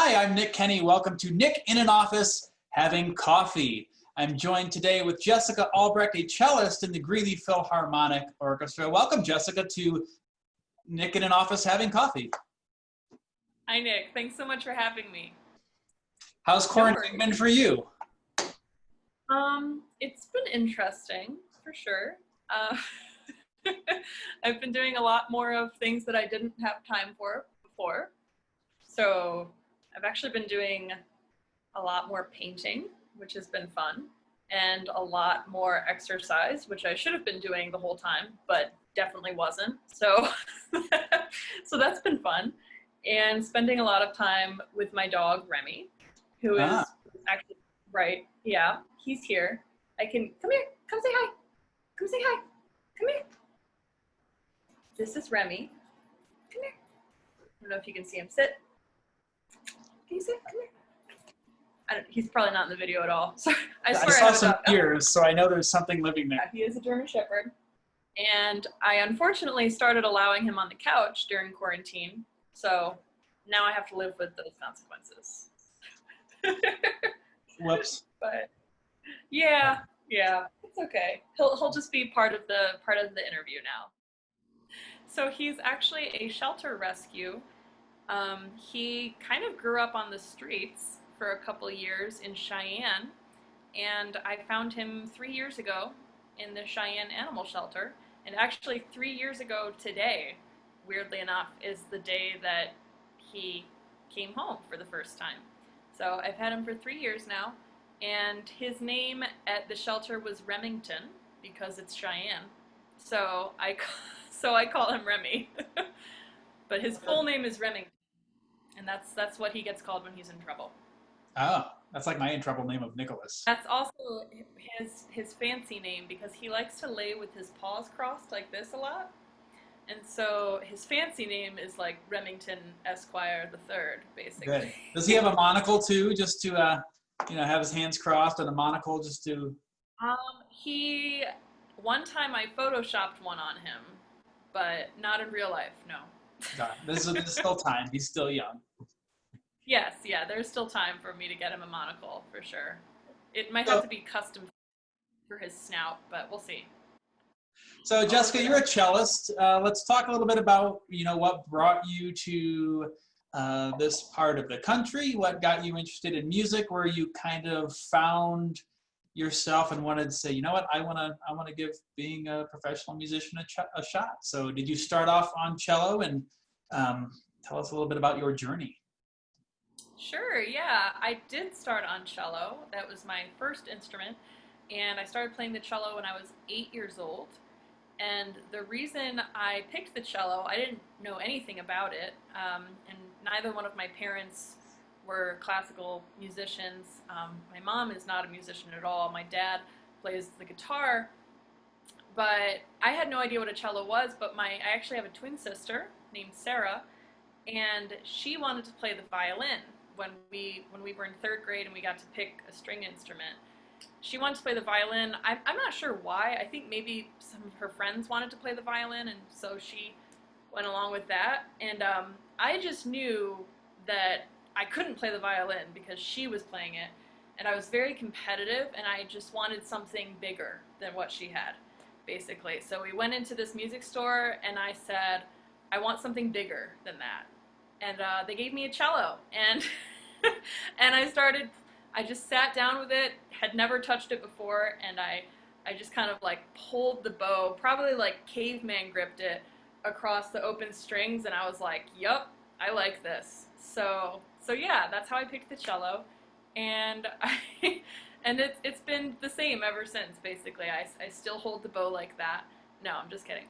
Hi, I'm Nick Kenny. Welcome to Nick in an Office Having Coffee. I'm joined today with Jessica Albrecht, a cellist in the Greeley Philharmonic Orchestra. Welcome, Jessica, to Nick in an Office Having Coffee. Hi, Nick. Thanks so much for having me. How's quarantine been for you? It's been interesting, for sure. I've been doing a lot more of things that I didn't have time for before. So I've actually been doing a lot more painting, which has been fun, and a lot more exercise, which I should have been doing the whole time, but definitely wasn't. So, so that's been fun. And spending a lot of time with my dog, Remy, who is actually, right, yeah, he's here. Come here, come say hi. Come say hi. Come here. This is Remy. Come here. I don't know if you can see him. Sit. Can you sit? Come here. He's probably not in the video at all. Sorry. I saw some ears, so I know there's something living there. Yeah, he is a German Shepherd. And I unfortunately started allowing him on the couch during quarantine. So now I have to live with those consequences. Whoops. But yeah, it's okay. He'll just be part of the interview now. So he's actually a shelter rescue. He kind of grew up on the streets for a couple years in Cheyenne, and I found him 3 years ago in the Cheyenne Animal Shelter. And actually 3 years ago today, weirdly enough, is the day that he came home for the first time. So I've had him for 3 years now, and his name at the shelter was Remington because it's Cheyenne. So I call him Remy. But his full name is Remington, and that's what he gets called when he's in trouble. Oh, that's like my in trouble name of Nicholas. That's also his fancy name because he likes to lay with his paws crossed like this a lot. And so his fancy name is like Remington Esquire the Third, basically. Good. Does he have a monocle too, just to have his hands crossed and a monocle just to? One time I photoshopped one on him, but not in real life. No. God, there's still time. He's still young. Yes, yeah. There's still time for me to get him a monocle for sure. It might have to be custom for his snout, but we'll see. So Jessica, you're a cellist. Let's talk a little bit about what brought you to this part of the country. What got you interested in music? Where you kind of found yourself and wanted to say, you know what, I want to give being a professional musician a shot. So did you start off on cello, and tell us a little bit about your journey? Sure, yeah. I did start on cello. That was my first instrument, and I started playing the cello when I was 8 years old. And the reason I picked the cello, I didn't know anything about it, and neither one of my parents were classical musicians. My mom is not a musician at all. My dad plays the guitar, but I had no idea what a cello was, but I actually have a twin sister named Sarah, and she wanted to play the violin when we were in 3rd grade and we got to pick a string instrument. She wanted to play the violin. I'm not sure why. I think maybe some of her friends wanted to play the violin, and so she went along with that. And I just knew that I couldn't play the violin because she was playing it, and I was very competitive, and I just wanted something bigger than what she had, basically. So we went into this music store, and I said, I want something bigger than that. And they gave me a cello, and and I just sat down with it, had never touched it before, and I just kind of like pulled the bow, probably like caveman gripped it across the open strings, and I was like, yup, I like this. So yeah, that's how I picked the cello, and it's been the same ever since, basically. I still hold the bow like that. No, I'm just kidding.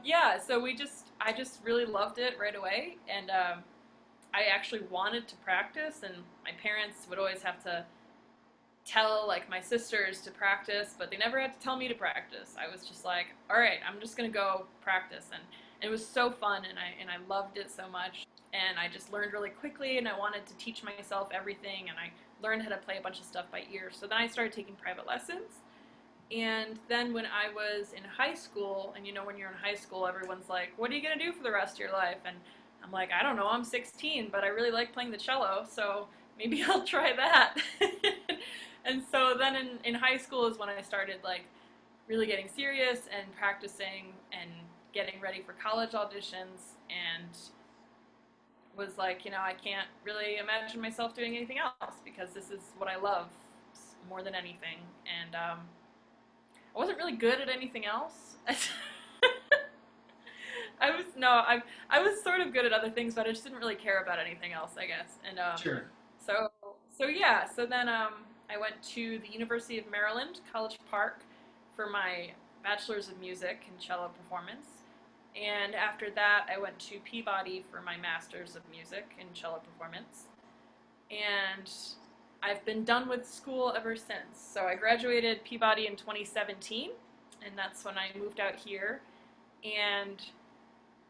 Yeah, so I just really loved it right away, and I actually wanted to practice, and my parents would always have to tell like my sisters to practice, but they never had to tell me to practice. I was just like, all right, I'm just gonna go practice, and it was so fun, and I loved it so much, and I just learned really quickly, and I wanted to teach myself everything, and I learned how to play a bunch of stuff by ear. So then I started taking private lessons. And then when I was in high school, and when you're in high school, everyone's like, what are you going to do for the rest of your life? And I'm like, I don't know, I'm 16, but I really like playing the cello, so maybe I'll try that. And so then in high school is when I started like really getting serious and practicing and getting ready for college auditions, and was like, I can't really imagine myself doing anything else because this is what I love more than anything. And I wasn't really good at anything else. I was sort of good at other things, but I just didn't really care about anything else, I guess. And Sure. so so yeah, so then I went to the University of Maryland, College Park, for my Bachelor's of Music in cello performance. And after that, I went to Peabody for my Master's of Music in cello performance. And I've been done with school ever since. So I graduated Peabody in 2017, and that's when I moved out here. And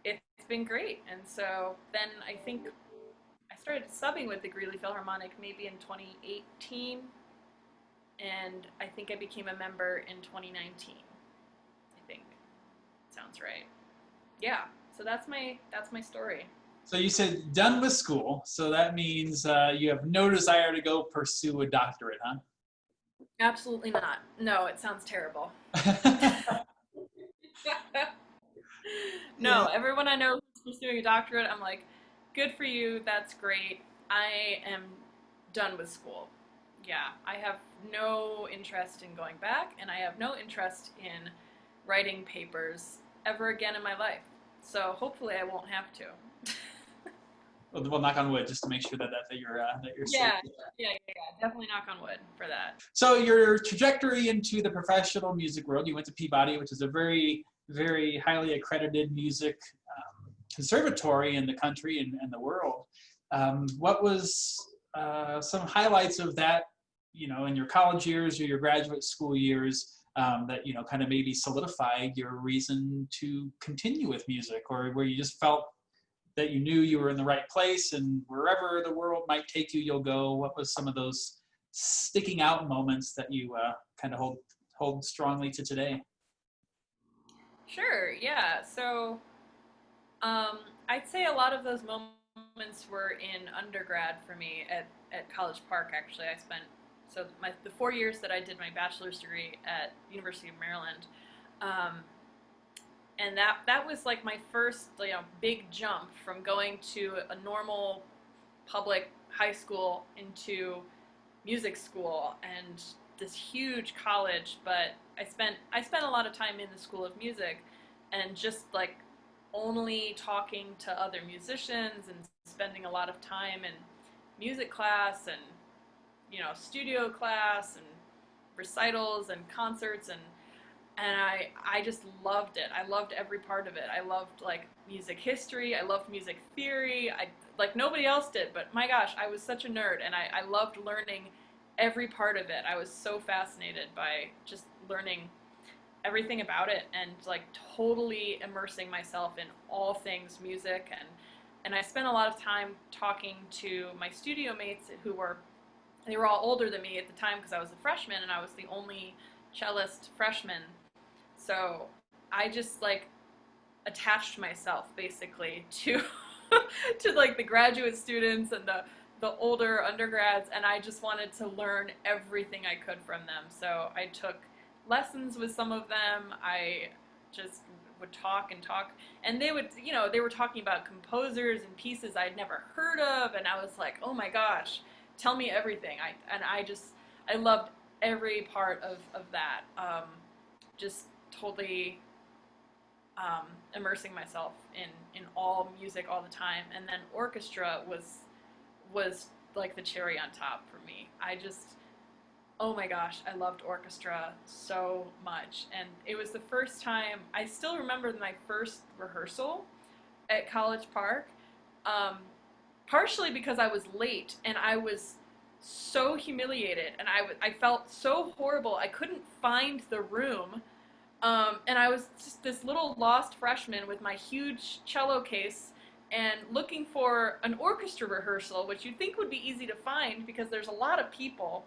it's been great. And so then I think I started subbing with the Greeley Philharmonic maybe in 2018, and I think I became a member in 2019. I think sounds right. Yeah. So that's my story. So you said done with school, so that means you have no desire to go pursue a doctorate, huh? Absolutely not. No, it sounds terrible. Yeah. No, everyone I know who's pursuing a doctorate, I'm like, good for you, that's great. I am done with school. Yeah, I have no interest in going back, and I have no interest in writing papers ever again in my life. So hopefully I won't have to. Well, knock on wood, just to make sure that you're safe. Yeah, yeah. Definitely knock on wood for that. So your trajectory into the professional music world, you went to Peabody, which is a very, very highly accredited music conservatory in the country and the world. What was some highlights of that, in your college years or your graduate school years that, kind of maybe solidified your reason to continue with music, or where you just felt that you knew you were in the right place and wherever the world might take you, you'll go? What was some of those sticking out moments that you kind of hold strongly to today? Sure, yeah. So I'd say a lot of those moments were in undergrad for me at College Park, actually. I spent, so the 4 years that I did my bachelor's degree at University of Maryland, um, and that was like my first big jump from going to a normal public high school into music school and this huge college. But I spent a lot of time in the School of Music, and just like only talking to other musicians and spending a lot of time in music class and studio class and recitals and concerts, and I just loved it. I loved every part of it. I loved like music history. I loved music theory. I like nobody else did, but my gosh, I was such a nerd, and I loved learning every part of it. I was so fascinated by just learning everything about it and like totally immersing myself in all things music. And I spent a lot of time talking to my studio mates they were all older than me at the time because I was a freshman and I was the only cellist freshman. So I just like attached myself basically to to like the graduate students and the older undergrads, and I just wanted to learn everything I could from them. So I took lessons with some of them. I just would talk and talk, and they were talking about composers and pieces I'd never heard of, and I was like, oh my gosh, tell me everything. I loved every part of that. Just totally immersing myself in all music all the time. And then orchestra was like the cherry on top for me. Oh my gosh, I loved orchestra so much. And it was the first time, I still remember my first rehearsal at College Park, partially because I was late and I was so humiliated and I felt so horrible. I couldn't find the room. And I was just this little lost freshman with my huge cello case and looking for an orchestra rehearsal, which you'd think would be easy to find because there's a lot of people,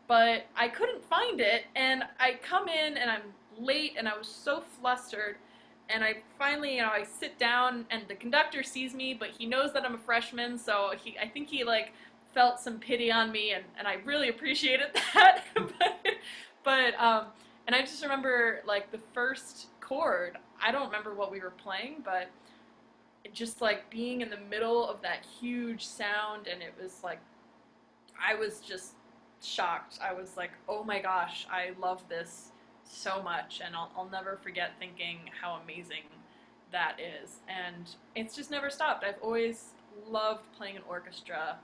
but I couldn't find it. And I come in and I'm late and I was so flustered, and I finally, I sit down, and the conductor sees me, but he knows that I'm a freshman, so I think he like felt some pity on me, and I really appreciated that. but and I just remember like the first chord. I don't remember what we were playing, but just like being in the middle of that huge sound, and it was like I was just shocked. I was like, oh my gosh, I love this so much, and I'll never forget thinking how amazing that is. And it's just never stopped. I've always loved playing an orchestra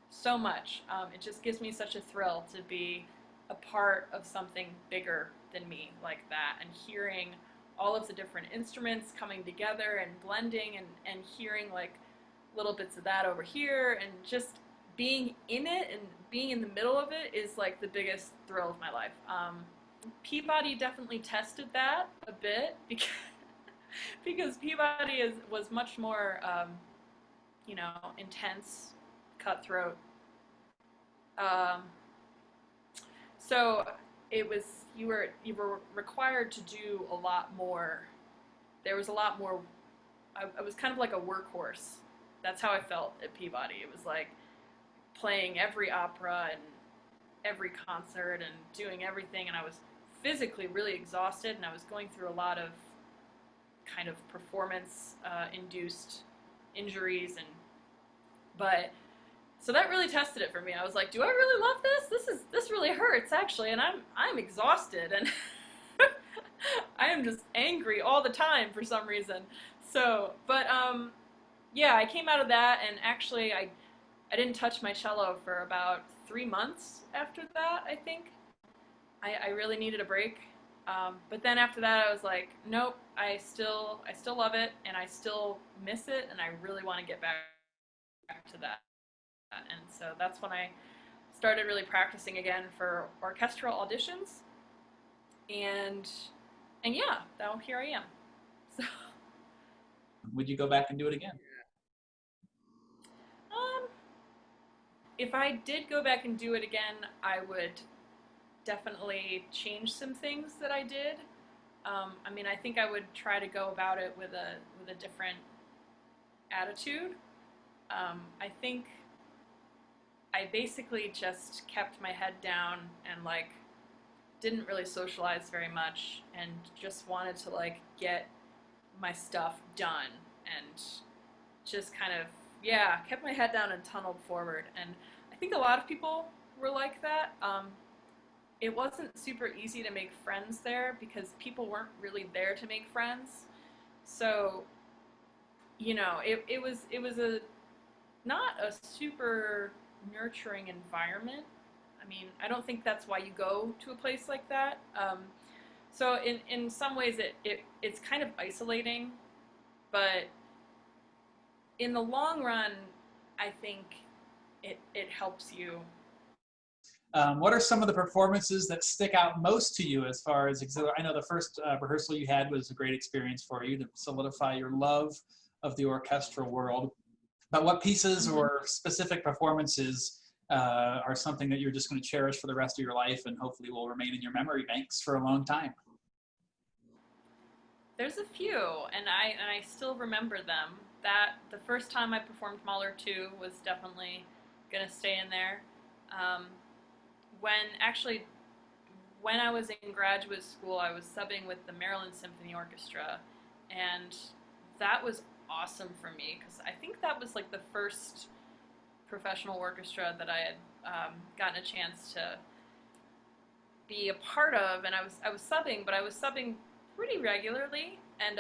so much. It just gives me such a thrill to be a part of something bigger than me like that, and hearing all of the different instruments coming together and blending, and hearing like little bits of that over here, and just being in it and being in the middle of it is like the biggest thrill of my life. Peabody definitely tested that a bit because Peabody was much more, intense, cutthroat. Um, so it was you were required to do a lot more. There was a lot more. I was kind of like a workhorse. That's how I felt at Peabody. It was like playing every opera and every concert and doing everything, and I was physically really exhausted, and I was going through a lot of kind of performance induced injuries, and but so that really tested it for me. I was like, do I really love this? This really hurts actually, and I'm exhausted, and I am just angry all the time for some reason. So, but yeah, I came out of that, and actually I didn't touch my cello for about 3 months after that, I think. I really needed a break. But then after that, I was like, nope, I still love it, and I still miss it, and I really want to get back to that. And so that's when I started really practicing again for orchestral auditions, and yeah, now here I am. So, Would you go back and do it again? um, if I did go back and do it again, I would definitely change some things that I did. I mean, I think I would try to go about it with a different attitude. I think I basically just kept my head down and like didn't really socialize very much, and just wanted to like get my stuff done, and just kind of, yeah, kept my head down and tunneled forward. And I think a lot of people were like that. It wasn't super easy to make friends there because people weren't really there to make friends. So, it was a not a super nurturing environment. I mean, I don't think that's why you go to a place like that. So in some ways it's kind of isolating, but in the long run, I think it helps you. What are some of the performances that stick out most to you as far as I know the first rehearsal you had was a great experience for you to solidify your love of the orchestral world. But what pieces or specific performances are something that you're just going to cherish for the rest of your life and hopefully will remain in your memory banks for a long time? There's a few, and I still remember them. That the first time I performed Mahler 2 was definitely gonna stay in there. Um, when when I was in graduate school, I was subbing with the Maryland Symphony Orchestra, and that was awesome for me because I think that was like the first professional orchestra that I had gotten a chance to be a part of, and I was subbing, but I was subbing pretty regularly, and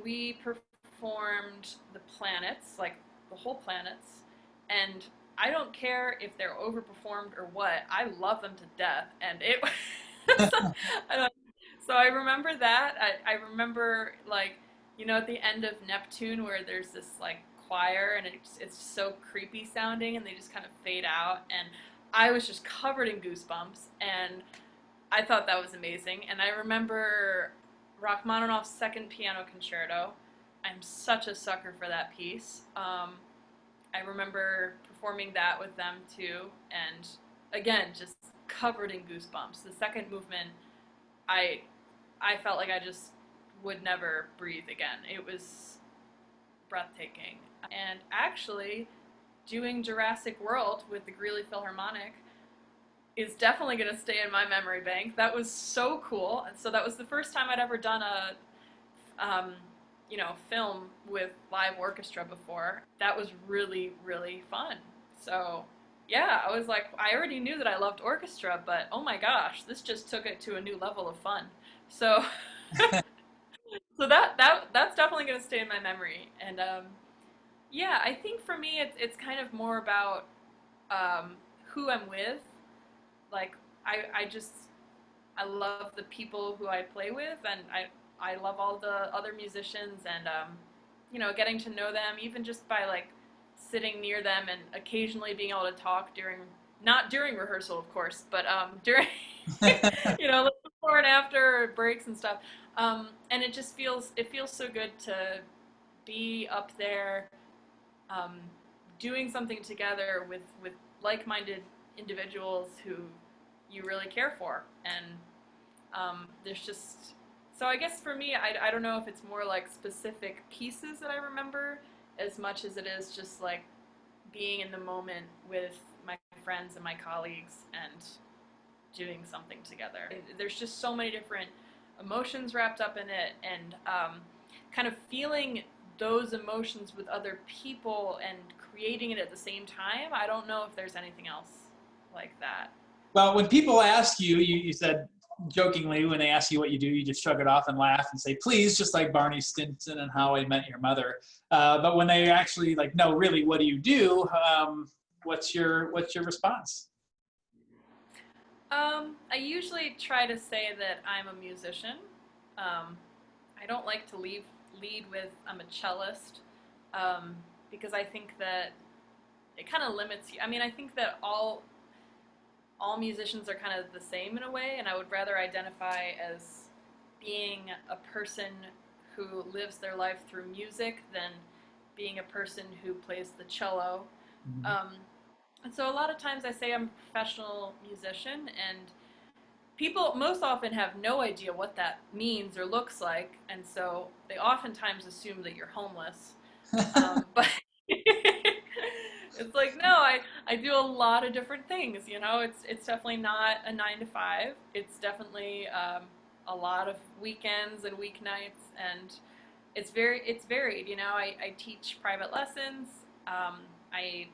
we performed the planets, like the whole planets, and I don't care if they're overperformed or what. I love them to death, and it. I don't, so I remember that. I remember like at the end of Neptune where there's this like choir, and it's so creepy sounding, and they just kind of fade out, and I was just covered in goosebumps, and I thought that was amazing. And I remember Rachmaninoff's Second Piano Concerto. I'm such a sucker for that piece. I remember performing that with them too, and again, just covered in goosebumps. The second movement, I felt like I just would never breathe again. It was breathtaking. And actually, doing Jurassic World with the Greeley Philharmonic is definitely going to stay in my memory bank. That was so cool. And so that was the first time I'd ever done a, film with live orchestra before. That was really, really fun. So yeah, I was like, I already knew that I loved orchestra, but oh my gosh, this just took it to a new level of fun. So, so that's definitely going to stay in my memory. And yeah, I think for me, it's kind of more about who I'm with. Like, I love the people who I play with, and I love all the other musicians, and getting to know them, even just by like sitting near them and occasionally being able to talk not during rehearsal, of course, but during, like before and after breaks and stuff. And it feels so good to be up there, um, doing something together with like-minded individuals who you really care for. And there's just, so I guess for me, I don't know if it's more like specific pieces that I remember as much as it is just like being in the moment with my friends and my colleagues and doing something together. There's just so many different emotions wrapped up in it, and kind of feeling those emotions with other people and creating it at the same time. I don't know if there's anything else like that. Well, when people ask you, you said jokingly, when they ask you what you do, you just shrug it off and laugh and say, please, just like Barney Stinson and How I Met Your Mother. But when they actually like, no, really, what do you do? What's your response? I usually try to say that I'm a musician. I don't like to lead with I'm a cellist, because I think that it kind of limits you. I mean, I think that all musicians are kind of the same in a way, and I would rather identify as being a person who lives their life through music than being a person who plays the cello. Mm-hmm. And so a lot of times I say I'm a professional musician, and people most often have no idea what that means or looks like, and so they oftentimes assume that you're homeless. But it's like, no, I do a lot of different things, It's definitely not a 9 to 5. It's definitely a lot of weekends and weeknights, and it's varied, I teach private lessons. I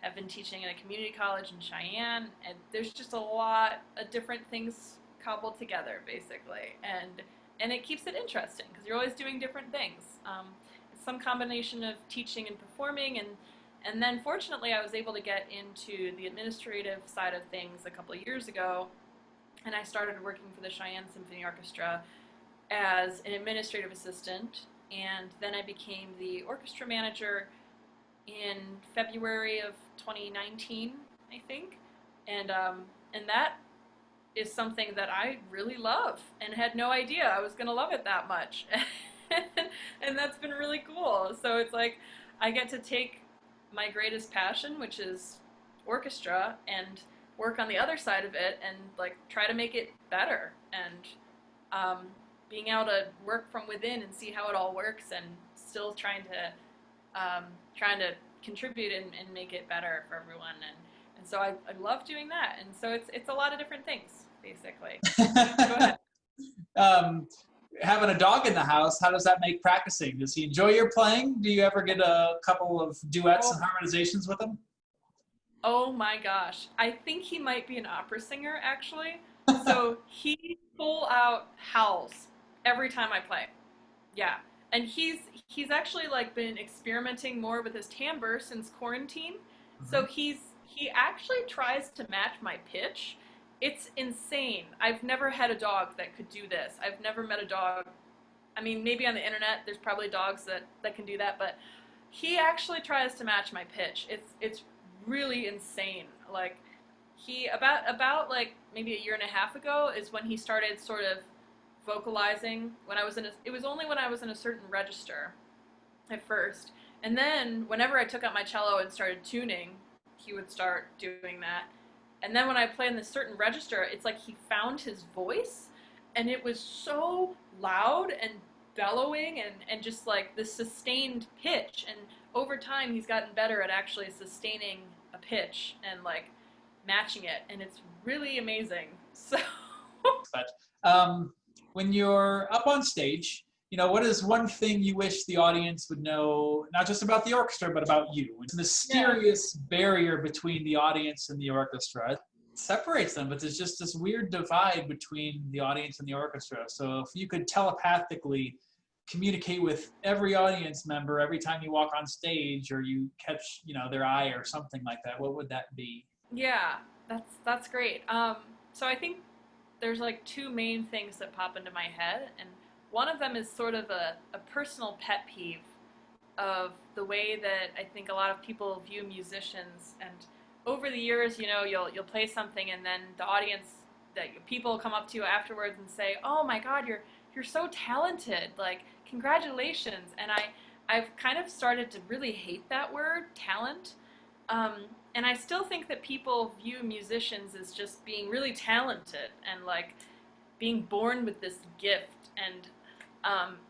have been teaching in a community college in Cheyenne, and there's just a lot of different things cobbled together, basically, and it keeps it interesting because you're always doing different things. It's some combination of teaching and performing, and then fortunately I was able to get into the administrative side of things a couple of years ago, and I started working for the Cheyenne Symphony Orchestra as an administrative assistant, and then I became the orchestra manager in February of 2019, I think, and that is something that I really love and had no idea I was going to love it that much. And that's been really cool. So it's like I get to take my greatest passion, which is orchestra, and work on the other side of it and like try to make it better, and being able to work from within and see how it all works, and still trying to contribute and make it better for everyone, and so I love doing that, and so it's a lot of different things, basically. Go ahead. Having a dog in the house, how does that make practicing? Does he enjoy your playing? Do you ever get a couple of duets and harmonizations with him? Oh my gosh, I think he might be an opera singer, actually. So he full out howls every time I play. Yeah. And he's actually like been experimenting more with his timbre since quarantine. Mm-hmm. So he actually tries to match my pitch. It's insane. I've never had a dog that could do this. I've never met a dog. I mean, maybe on the internet there's probably dogs that can do that, but he actually tries to match my pitch. It's really insane. Like he about like maybe a year and a half ago is when he started sort of vocalizing. It was only when I was in a certain register at first, and then whenever I took out my cello and started tuning, he would start doing that. And then when I play in this certain register, it's like he found his voice, and it was so loud and bellowing and just like this sustained pitch. And over time, he's gotten better at actually sustaining a pitch and like matching it. And it's really amazing. So. But when you're up on stage, what is one thing you wish the audience would know, not just about the orchestra, but about you? It's a mysterious barrier between the audience and the orchestra. It separates them, but there's just this weird divide between the audience and the orchestra. So if you could telepathically communicate with every audience member every time you walk on stage, or you catch, their eye or something like that, what would that be? Yeah, that's great. So I think there's like two main things that pop into my head, and one of them is sort of a personal pet peeve of the way that I think a lot of people view musicians. And over the years, you'll play something, and then the audience, people come up to you afterwards and say, "Oh my God, you're so talented! Like, congratulations!" And I've kind of started to really hate that word, talent. And I still think that people view musicians as just being really talented and like being born with this gift. And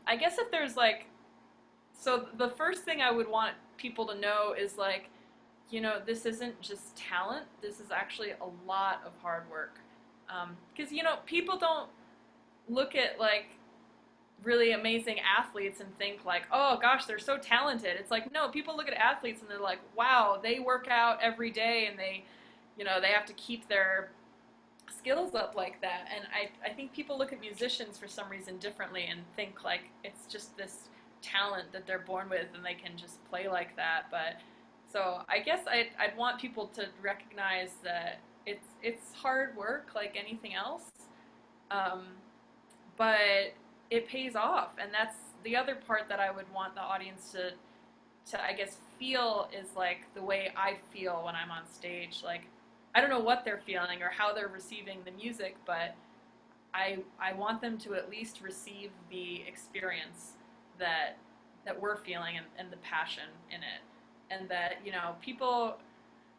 I guess if there's like, so the first thing I would want people to know is like, this isn't just talent. This is actually a lot of hard work. Because, people don't look at like really amazing athletes and think like, oh gosh, they're so talented. It's like, no, people look at athletes and they're like, wow, they work out every day and they have to keep their skills up like that. And I think people look at musicians for some reason differently and think like it's just this talent that they're born with and they can just play like that. But so I guess I'd want people to recognize that it's hard work like anything else, but it pays off. And that's the other part that I would want the audience to I guess feel is like the way I feel when I'm on stage. Like, I don't know what they're feeling or how they're receiving the music, but I want them to at least receive the experience that we're feeling and the passion in it. And that, people,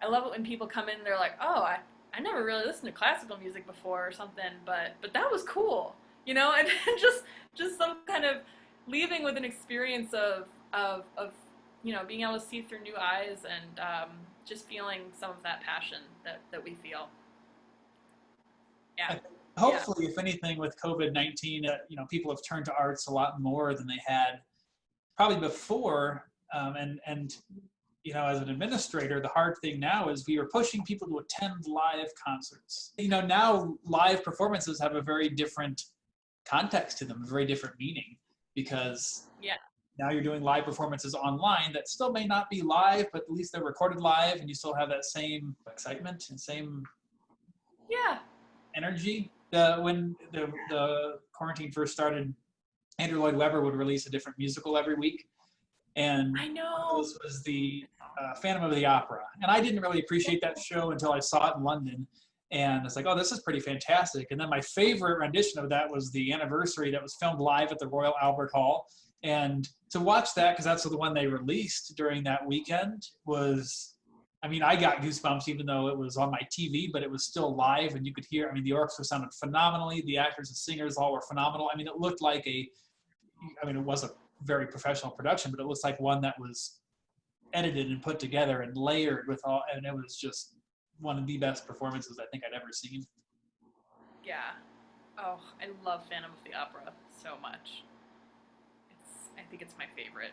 I love it when people come in and they're like, oh, I never really listened to classical music before or something, but that was cool, and just some kind of leaving with an experience of being able to see through new eyes and just feeling some of that passion that we feel. Yeah. Hopefully, if anything, with COVID-19, people have turned to arts a lot more than they had probably before. And as an administrator, the hard thing now is we are pushing people to attend live concerts. Now live performances have a very different context to them, a very different meaning, because now you're doing live performances online that still may not be live, but at least they're recorded live and you still have that same excitement and same energy. When the quarantine first started, Andrew Lloyd Webber would release a different musical every week. And I know this was the Phantom of the Opera. And I didn't really appreciate that show until I saw it in London. And it's like, oh, this is pretty fantastic. And then my favorite rendition of that was the Anniversary that was filmed live at the Royal Albert Hall. And to watch that, because that's the one they released during that weekend, was, I got goosebumps even though it was on my TV, but it was still live and you could hear, the orchestra sounded phenomenally. The actors and singers all were phenomenal. It looked like it was a very professional production, but it looks like one that was edited and put together and layered with all, and it was just one of the best performances I think I'd ever seen. Yeah. Oh, I love Phantom of the Opera so much. I think it's my favorite.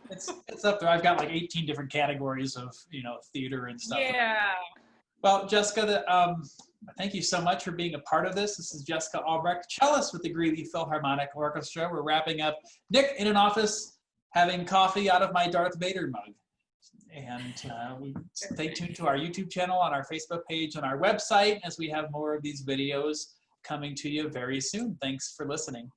It's up there. I've got like 18 different categories of theater and stuff. Yeah. Well, Jessica, thank you so much for being a part of this. This is Jessica Albrecht, cellist with the Greeley Philharmonic Orchestra. We're wrapping up. Nick in an office having coffee out of my Darth Vader mug. And stay tuned to our YouTube channel, on our Facebook page, on our website, as we have more of these videos coming to you very soon. Thanks for listening.